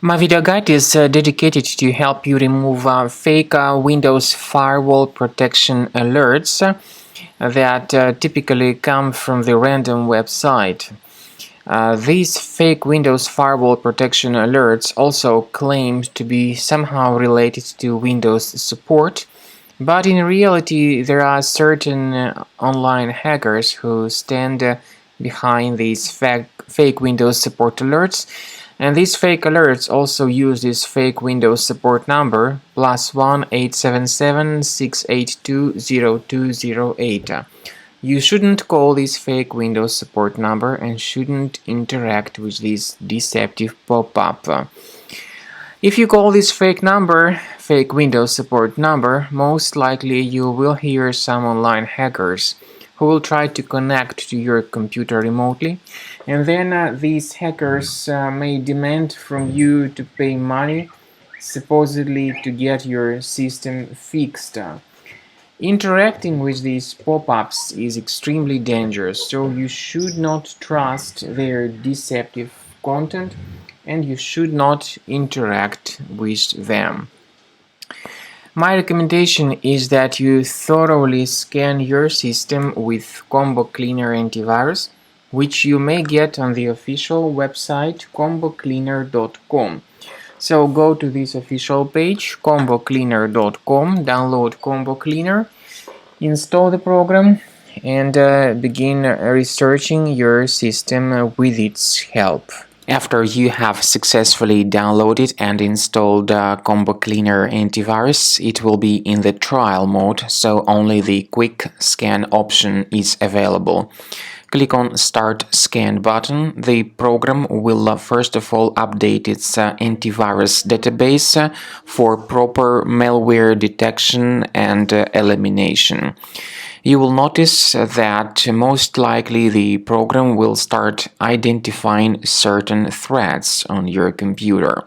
My video guide is dedicated to help you remove fake Windows firewall protection alerts that typically come from the random website. These fake Windows firewall protection alerts also claim to be somehow related to Windows support, but in reality there are certain online hackers who stand behind these fake Windows support alerts, and these fake alerts also use this fake Windows support number +1 877 682 0208. You shouldn't call this fake Windows support number and shouldn't interact with this deceptive pop-up. If you call this fake Windows support number, most likely you will hear some online hackers who will try to connect to your computer remotely, and then these hackers may demand from you to pay money, supposedly to get your system fixed. Interacting with these pop-ups is extremely dangerous, so you should not trust their deceptive content and you should not interact with them. My recommendation is that you thoroughly scan your system with Combo Cleaner Antivirus, which you may get on the official website combocleaner.com. So go to this official page, combocleaner.com, download Combo Cleaner, install the program, and begin researching your system with its help. After you have successfully downloaded and installed Combo Cleaner Antivirus, it will be in the trial mode, so only the quick scan option is available. Click on Start Scan button. The program will first of all update its antivirus database for proper malware detection and elimination. You will notice that most likely the program will start identifying certain threats on your computer.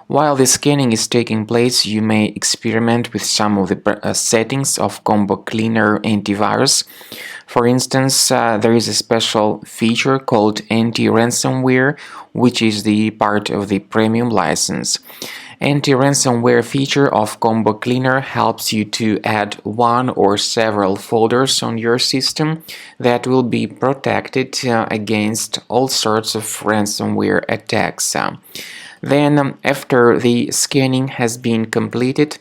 While the scanning is taking place, you may experiment with some of the settings of Combo Cleaner Antivirus. For instance, there is a special feature called Anti-Ransomware, which is the part of the premium license. Anti-ransomware feature of Combo Cleaner helps you to add one or several folders on your system that will be protected against all sorts of ransomware attacks. Then, after the scanning has been completed,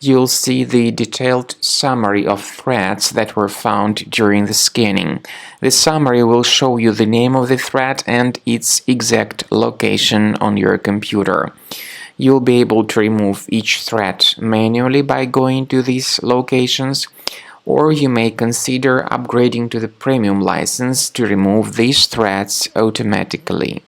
you'll see the detailed summary of threats that were found during the scanning. The summary will show you the name of the threat and its exact location on your computer. You'll be able to remove each threat manually by going to these locations, or you may consider upgrading to the premium license to remove these threats automatically.